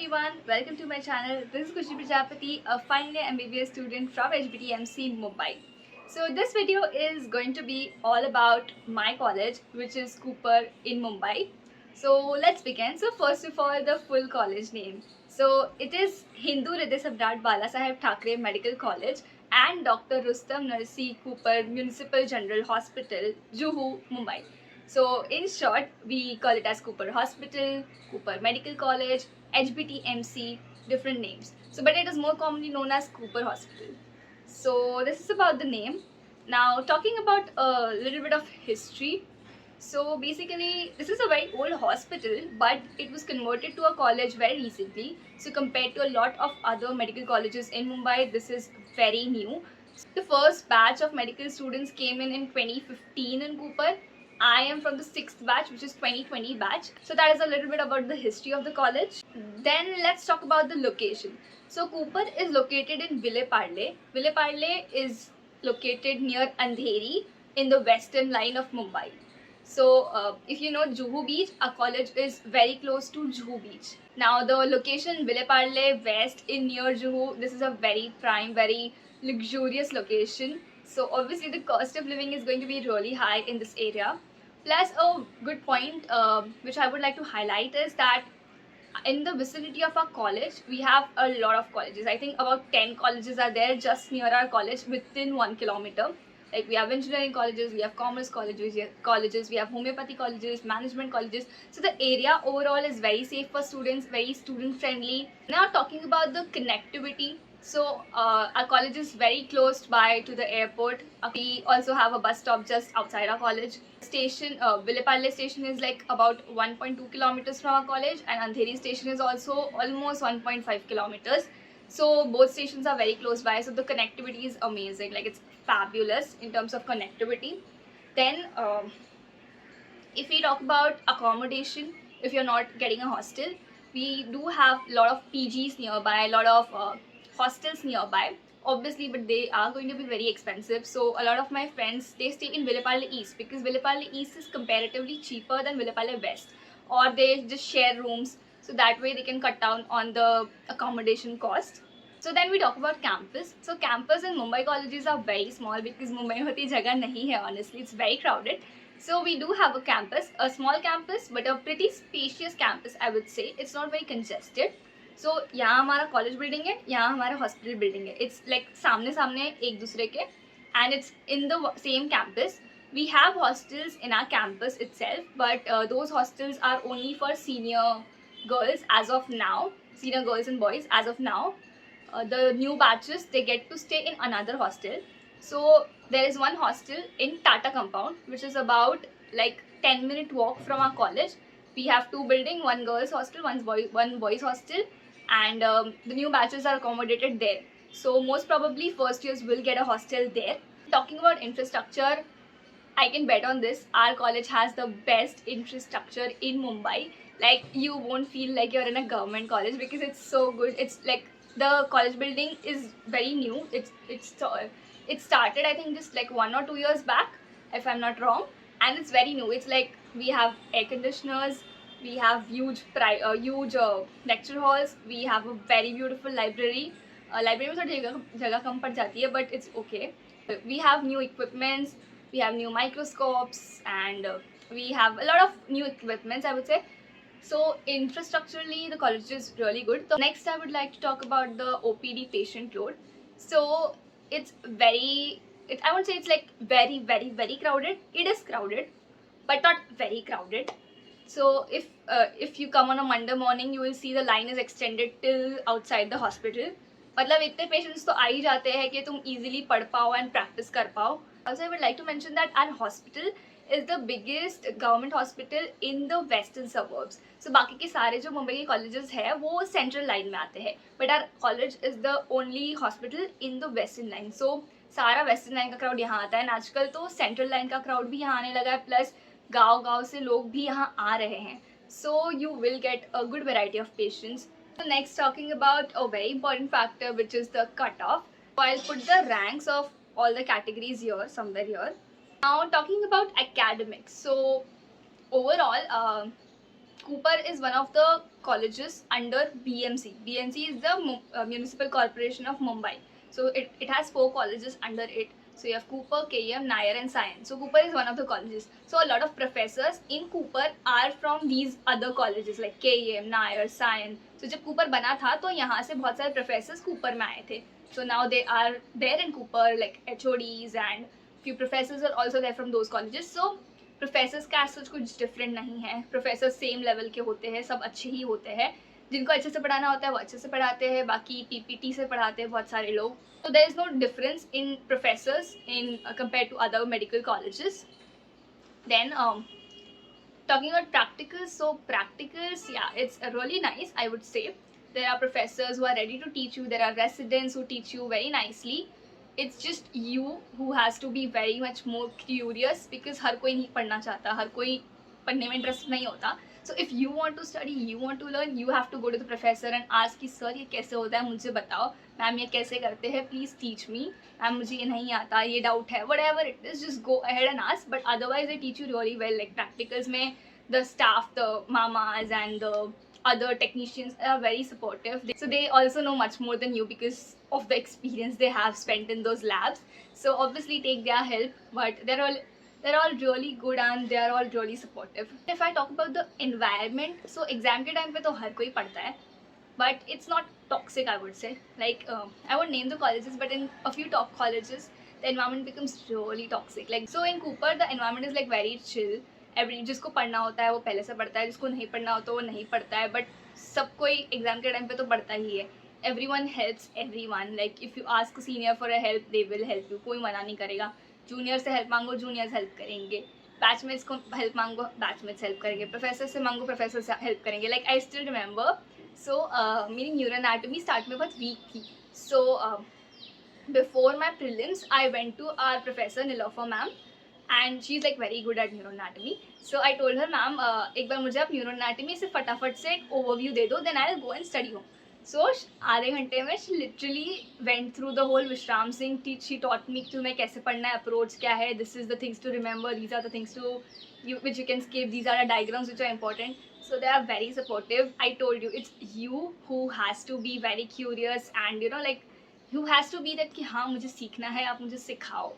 everyone, welcome to my channel. This is Kushi Prajapati, a final year MBBS student from HBTMC Mumbai. So this video is going to be all about my college, which is Cooper in Mumbai. So let's begin. So first of all, the full college name. So it is Hindu Hriday Samrat Balasaheb Thackeray Medical College and Dr. Rustam Narsi Cooper Municipal General Hospital, Juhu, Mumbai. So in short, we call it as Cooper Hospital, Cooper Medical College, HBTMC, different names. So but it is more commonly known as Cooper Hospital. So this is about the name. Now talking about a little bit of history. So basically this is a very old hospital, but it was converted to a college very recently. So compared to a lot of other medical colleges in Mumbai, this is very new. The first batch of medical students came in 2015 in Cooper. I am from the 6th batch, which is 2020 batch. So that is a little bit about the history of the college. Then let's talk about the location. So Cooper is located in Ville Parle. Ville Parle is located near Andheri in the western line of Mumbai. So if you know Juhu Beach, our college is very close to Juhu Beach. Now the location Ville Parle West in near Juhu, this is a very prime, very luxurious location. So obviously the cost of living is going to be really high in this area. Plus a good point which I would like to highlight is that in the vicinity of our college, we have a lot of colleges. I think about 10 colleges are there just near our college within 1 kilometer. Like we have engineering colleges, we have commerce colleges, we have homeopathy colleges, management colleges. So the area overall is very safe for students, very student friendly. Now talking about the connectivity. So our college is very close by to the airport. We also have a bus stop just outside our college. Station, Ville Parle station is like about 1.2 kilometers from our college, and Andheri station is also almost 1.5 kilometers. So both stations are very close by, so the connectivity is amazing. Like it's fabulous in terms of connectivity. Then if we talk about accommodation, if you're not getting a hostel, we do have a lot of PGs nearby, a lot of hostels nearby, obviously, but they are going to be very expensive. So a lot of my friends, they stay in Ville Parle East because Ville Parle East is comparatively cheaper than Ville Parle West, or they just share rooms, so that way they can cut down on the accommodation cost. So then we talk about campus. So campus in Mumbai colleges are very small because Mumbai में होती जगह नहीं है, honestly it's very crowded. So we do have a campus, a small campus, but a pretty spacious campus, I would say. It's not very congested. So यहाँ हमारा college building है, यहाँ हमारा hospital building है. It's like सामने सामने एक दूसरे के, and it's in the same campus. We have hostels in our campus itself, but those hostels are only for senior girls as of now, senior girls and boys as of now. The new batches, they get to stay in another hostel. So there is one hostel in Tata compound, which is about like 10-minute walk from our college. We have two buildings, one girls hostel, one boys hostel, and the new batches are accommodated there. So most probably first years will get a hostel there. Talking about infrastructure, I can bet on this. Our college has the best infrastructure in Mumbai. Like you won't feel like you're in a government college because it's so good. It's like the college building is very new. It started I think just like 1 or 2 years back, if I'm not wrong, and it's very new. It's like we have air conditioners, we have huge lecture halls, we have a very beautiful library. Library में थोड़ी जगह कम पड़ जाती है, but it's okay. We have new equipments, we have new microscopes, and we have a lot of new equipments, I would say. So infrastructurally, the college is really good. So next, I would like to talk about the OPD patient load. So it's I would say it's like very, very, very crowded. It is crowded, but not very crowded. So if you come on a Monday morning, you will see the line is extended till outside the hospital. मतलब इतने patients तो आ ही जाते हैं कि तुम easily पढ़ पाओ and practice कर पाओ. Also, I would like to mention that our hospital is the biggest government hospital in the western suburbs. So बाकी के सारे जो मुंबई के colleges है वो central line में आते हैं, but our college is the only hospital in the western line. So सारा western line का crowd यहाँ आता है, आजकल तो central line का crowd भी यहाँ आने लगा है, plus गाँव से लोग भी यहाँ आ रहे हैं. So you will get a good variety of patients. So next, talking about a very important factor, which is the cutoff. So I'll put the ranks of all the categories here, somewhere here. Now talking about academics. So overall, Cooper is one of the colleges under BMC. BMC is the Municipal Corporation of Mumbai. So it has 4 colleges under it. So you have Cooper, KM, Nair and Sion. So Cooper is one of the colleges. So a lot of professors in Cooper are from these other colleges like KM, Nair, Sion. So जब Cooper बना था तो यहाँ से बहुत सारे professors Cooper में आए थे. So now they are there in Cooper, like HODs, and few professors are also there from those colleges. So professors का एज कुछ डिफरेंट नहीं है. प्रोफेसर सेम लेवल के होते हैं, सब अच्छे ही होते हैं. जिनको अच्छे से पढ़ाना होता है वो अच्छे से पढ़ाते हैं, बाकी पीपीटी से पढ़ाते हैं बहुत सारे लोग. तो there is no difference in professors in compare to other medical colleges. Then talking about practicals, so practicals, yeah, it's really nice, I would say. There are professors who are ready to teach you, there are residents who teach you very nicely. It's just you who has to be very much more curious, because हर कोई नहीं पढ़ना चाहता, हर कोई पढ़ने में interest नहीं होता. So if you want to study, you want to learn, you have to go to the professor and ask कि सर ये कैसे होता है, मुझे बताओ. मैम ये कैसे करते हैं, प्लीज़ टीच मी. मैम मुझे ये नहीं आता, ये डाउट है, whatever it is, just go ahead and ask. But otherwise they teach you really well. Like practicals में the staff, the mamas and the other technicians are very supportive. So they also know much more than you because of the experience they have spent in those labs. So obviously take their help, but they're all really good and they are all really supportive. If I talk about the environment, so exam के time पे तो हर कोई पढ़ता है, but it's not toxic, I would say. Like I won't name the colleges, but in a few top colleges the environment becomes really toxic. Like so in Cooper the environment is like very chill. जिसको पढ़ना होता है वो पहले से पढ़ता है, जिसको नहीं पढ़ना होता वो नहीं पढ़ता है, बट सब कोई एग्जाम के टाइम पे तो पढ़ता ही है. everyone helps everyone. Like if you ask a senior for a help, they will help you. कोई मना नहीं करेगा. जूनियर से हेल्प मांगो, जूनियर्स हेल्प करेंगे. बैचमेट्स को हेल्प मांगो, बैचमेट्स हेल्प करेंगे. प्रोफेसर से मांगो, प्रोफेसर से हेल्प करेंगे. Like I still remember, so मेरी न्यूरो एनाटॉमी स्टार्ट में बहुत वीक थी. So before my prelims I went to our professor Nilofar ma'am, and she is like very good at neuro anatomy. So I told her, ma'am एक बार मुझे आप neuro anatomy से फटाफट से एक ओवरव्यू दे दो, then I will go and study home. So आधे घंटे में she literally went through the whole Vishram Singh teach. She taught me कि तुम्हें कैसे पढ़ना है, अप्रोच क्या है, this is the things to remember, these are the things to which you can skip, these are the diagrams which are important. So they are very supportive. I told you, it's you who has to be very curious and you know, like you has to be that कि हाँ मुझे सीखना है, आप मुझे सिखाओ.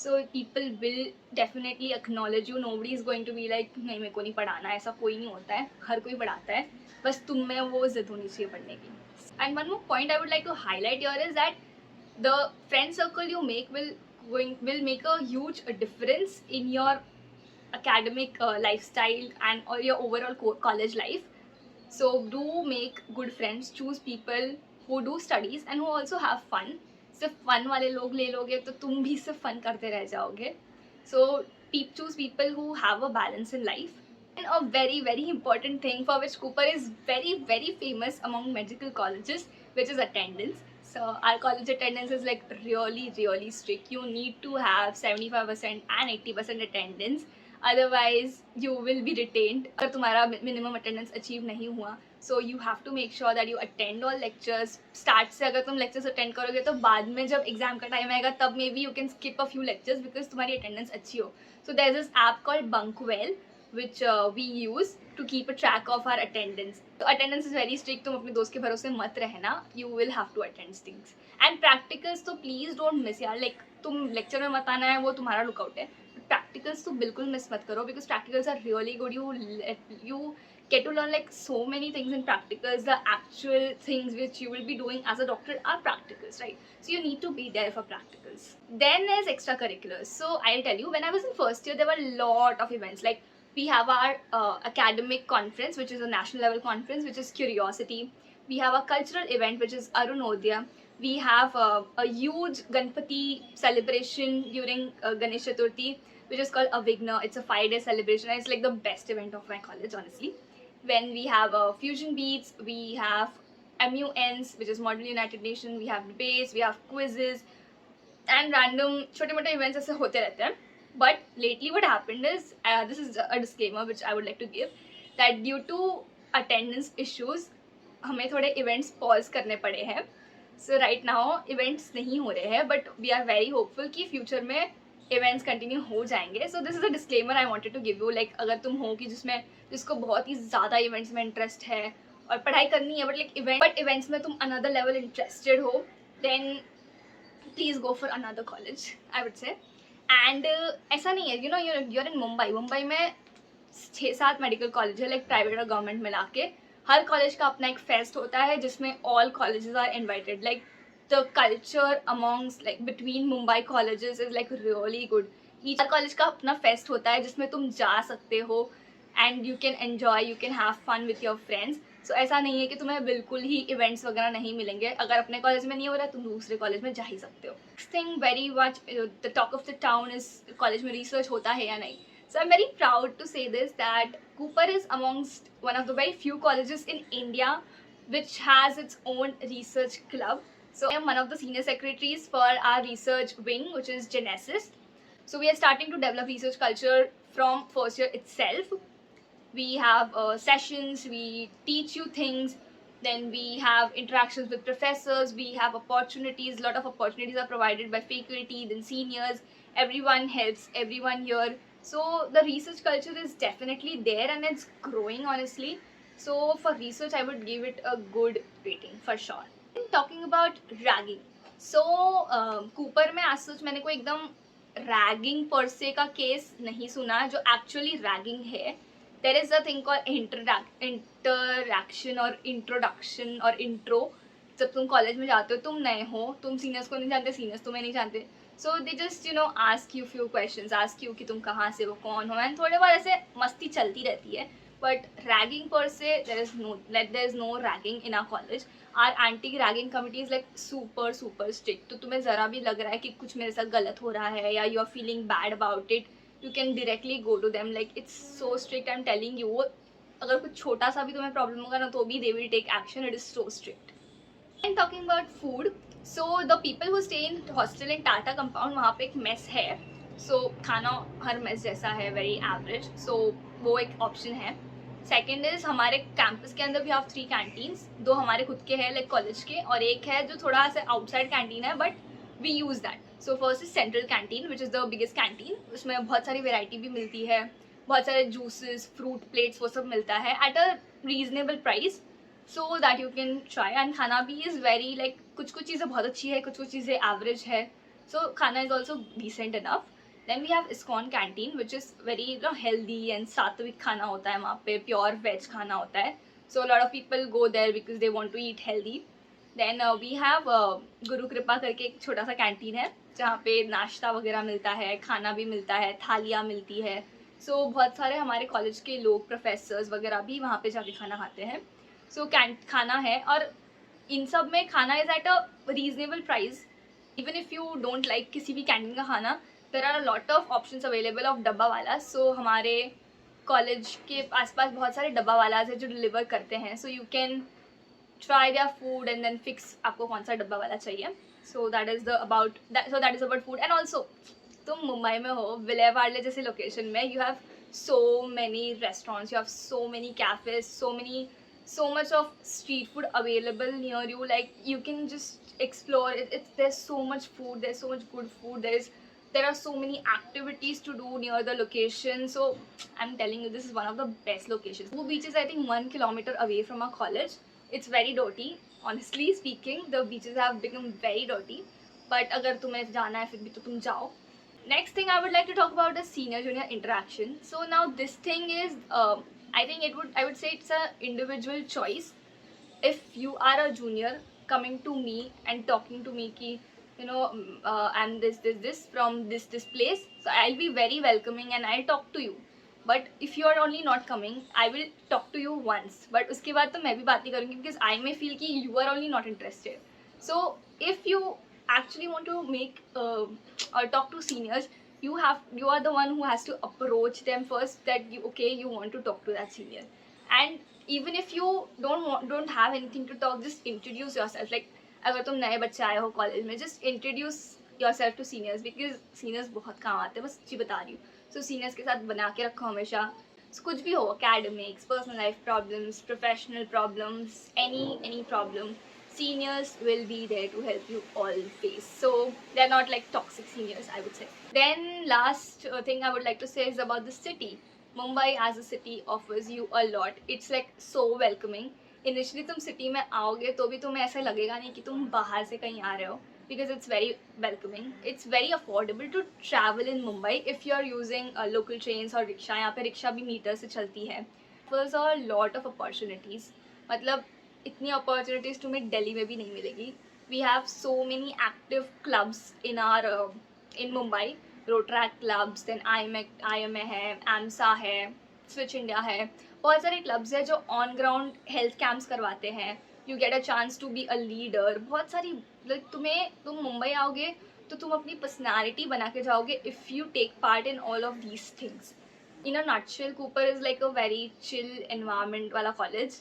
So people will definitely acknowledge you. Nobody is going to be like नहीं मेरे को नहीं पढ़ाना, ऐसा कोई नहीं होता है, हर कोई पढ़ाता है, बस तुम में वो जिद होनी चाहिए पढ़ने की. And one more point I would like to highlight here is that the friend circle you make will make a huge difference in your academic lifestyle and or your overall college life. So do make good friends, choose people who do studies and who also have fun. सिर्फ fun वाले लोग ले लोगे तो तुम भी सिर्फ fun करते रह जाओगे. So choose people who have a balance in life. And a very very important thing for which Cooper is very very famous among medical colleges, which is attendance. So our college attendance is like really strict. You need to have 75% and 80% attendance, otherwise you will be retained. अगर तुम्हारा minimum attendance achieve नहीं हुआ, so you have to make sure that you attend all lectures. Start से अगर तुम lectures attend करोगे तो बाद में जब exam का time आएगा तब maybe you can skip a few lectures because तुम्हारी attendance अच्छी हो. So there's this app called Bunkwell which we use to keep a track of our attendance. So attendance is very strict. तुम अपने दोस्त के भरोसे मत रहना. You will have to attend things. And practicals तो please don't miss यार. Like तुम lecture में मत आना है, वो तुम्हारा lookout है. Practicals तो बिल्कुल मिस मत करो because practicals are really good. You get to learn like so many things in practicals. The actual things which you will be doing as a doctor are practicals, right? So you need to be there for practicals. Then there's extracurriculars. So I'll tell you, when I was in first year, there were a lot of events. Like we have our academic conference, which is a national level conference, which is Curiosity. We have a cultural event, which is Arunodaya. We have a huge Ganpati celebration during Ganesh Chaturthi, which is called Avigna. It's a 5-day celebration and it's like the best event of my college, honestly. When we have fusion beats, we have MUNs, which is Model United Nations, we have debates, we have quizzes and random छोटे मोटे events ऐसे होते रहते हैं. But lately what happened is, this is a disclaimer which I would like to give, that due to attendance issues हमें थोड़े events pause करने पड़े हैं. So right now events नहीं हो रहे हैं, but we are very hopeful कि future में इवेंट्स कंटिन्यू हो जाएंगे. So this is a disclaimer I wanted to give you. Like अगर तुम हो कि जिसको बहुत ही ज़्यादा इवेंट्स में इंटरेस्ट है और पढ़ाई करनी है बट इवेंट्स में तुम अनदर लेवल इंटरेस्टेड हो, then please go for another college I would say. And ऐसा नहीं है, you know you're in Mumbai में 6-7 मेडिकल कॉलेज है, लाइक प्राइवेट और गवर्नमेंट मिला के. हर कॉलेज का अपना एक फेस्ट होता है जिसमें all colleges are invited. Like the culture amongst like between Mumbai colleges is like really good. हर कॉलेज का अपना फेस्ट होता है जिसमें तुम जा सकते हो and you can enjoy, you can have fun with your friends. So ऐसा नहीं है कि तुम्हें बिल्कुल ही इवेंट्स वगैरह नहीं मिलेंगे. अगर अपने कॉलेज में नहीं हो रहा है तुम दूसरे कॉलेज में जा ही सकते हो. Next thing very much the talk of the town is college में रिसर्च होता है या नहीं. So I'm very proud to say this, that Cooper is amongst one of the very few colleges in India which has its own research club. So I am one of the senior secretaries for our research wing, which is Genesis. So we are starting to develop research culture from first year itself. We have sessions, we teach you things, then we have interactions with professors, we have opportunities, a lot of opportunities are provided by faculty, then seniors, everyone helps everyone here. So the research culture is definitely there and it's growing honestly. So for research I would give it a good rating for sure. Talking about ragging, so Cooper में as such मैंने कोई एकदम ragging per se का case नहीं सुना जो actually ragging है. There is a thing called interaction or introduction or intro. जब तुम कॉलेज में जाते हो, तुम नए हो, तुम सीनियर्स को नहीं जानते, सीनियर्स तुम्हें नहीं जानते. So they just ask you few questions, ask you कि तुम कहाँ से हो, कौन हो, एंड थोड़े बहुत ऐसे मस्ती चलती रहती है. But ragging per se there is no ragging in our college. Our anti ragging committee is like super super strict. तो तुम्हें ज़रा भी लग रहा है कि कुछ मेरे साथ गलत हो रहा है या you are feeling bad about it, you can directly go to them. Like it's so strict, I am telling you. अगर कुछ छोटा सा भी तुम्हें प्रॉब्लम होगा ना तो भी they will take action. It is so strict. And talking about food, so the people who stay in hostel in Tata compound, वहाँ पे एक मेस है. सो खाना हर मेस जैसा है, वेरी एवरेज. सो वो एक ऑप्शन है. सेकेंड इज हमारे कैंपस के अंदर भी हैव 3 कैंटीन्स. 2 हमारे खुद के हैं लाइक कॉलेज के, और एक है जो थोड़ा सा आउटसाइड कैंटीन है but we use that. So first is central canteen which is the biggest canteen. उसमें बहुत सारी वेराइटी भी मिलती है, बहुत सारे जूसेस, फ्रूट प्लेट्स, वो सब मिलता है eight a reasonable price, so that you can try. And खाना भी is very like कुछ चीज़ें बहुत अच्छी है, कुछ चीज़ें एवरेज है. so खाना is also decent enough. then we have ISKCON canteen which is very healthy and सात्विक खाना होता है वहाँ पे, प्योर वेज खाना होता है. so a lot of people go there because they want to eat healthy. then we have गुरु कृपा करके एक छोटा सा कैंटीन है जहाँ पे नाश्ता वगैरह मिलता है, खाना भी मिलता है, थालियाँ मिलती है. so बहुत सारे हमारे कॉलेज के लोग, प्रोफेसर्स वगैरह भी वहाँ पे जाके खाना खाते हैं. सो खाना है, और इन सब में खाना is at a reasonable price. Even if you don't like किसी भी कैंटीन का खाना, there are a lot of options available of dabba wala. सो हमारे कॉलेज के आसपास बहुत सारे डब्बा वालाज है जो डिलीवर करते हैं. So you can try their food and then fix आपको कौन सा डब्बा वाला चाहिए. So that is about food. And also तुम मुंबई में हो, विले पार्ले जैसे लोकेशन में, you have so many restaurants, you have so many cafes, so much of street food available near you. like you can just explore it. There's so much food, there's so much good food, there are so many activities to do near the location. so I'm telling you, this is one of the best locations. Who beach is I think 1 kilometer away from our college. It's very dirty, honestly speaking. The beaches have become very dirty, but अगर तुम्हें जाना है फिर भी तो तुम जाओ. Next thing I would like to talk about is senior junior interaction. So now this thing is I would say it's a individual choice. If you are a junior coming to me and talking to me ki I'm this from this place, so I'll be very welcoming and I'll talk to you. But if you are only not coming, I will talk to you once, but उसके बाद तो मैं भी बात नहीं करूँगी because I may feel कि you are only not interested. So if you actually want to make or talk to seniors, you are the one who has to approach them first, that you want to talk to that senior. And even if you don't have anything to talk, just introduce yourself. like अगर तुम नए बच्चे आए हो college में, just introduce yourself to seniors because seniors बहुत काम आते हैं, बस जी बता रही हूँ. so seniors के साथ बना के रखो हमेशा. so, कुछ भी हो, academics, personal life problems, professional problems, any problem, seniors will be there to help you all face. So they're not like toxic seniors, I would say. Then last thing I would like to say is about the city. Mumbai as a city offers you a lot. It's like so welcoming. Initially तुम city में आओगे तो भी तुम्हें ऐसा लगेगा नहीं कि तुम बाहर से कहीं आ रहे हो, because it's very welcoming. It's very affordable to travel in Mumbai if you are using local trains or rickshaw. यहाँ पे रिक्शा भी मीटर से चलती है. Offers a lot of opportunities. मतलब इतनी अपॉर्चुनिटीज़ तुम्हें दिल्ली में भी नहीं मिलेगी. We have so many active clubs in Mumbai. Rotaract clubs, then IMA है, AMSA है, स्विच इंडिया है. बहुत सारे क्लब्स हैं जो ऑन ग्राउंड हेल्थ कैंप्स करवाते हैं. You get a chance to be a leader. बहुत सारी तुम मुंबई आओगे तो तुम अपनी पर्सनैलिटी बना के जाओगे if you take part in all of these things. In a nutshell, Cooper is like a very chill environment wala college.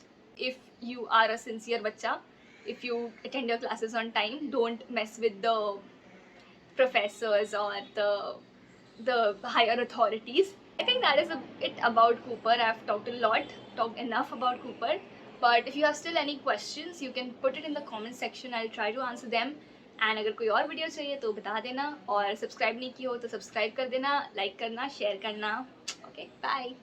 If you are a sincere bacha, if you attend your classes on time, don't mess with the professors or the higher authorities. I think that is it about Cooper. I've talked enough about Cooper. But if you have still any questions, you can put it in the comment section. I'll try to answer them. And अगर कोई और video चाहिए तो बता देना, और subscribe नहीं की हो तो सब्सक्राइब कर देना, लाइक करना, शेयर करना. Okay, bye.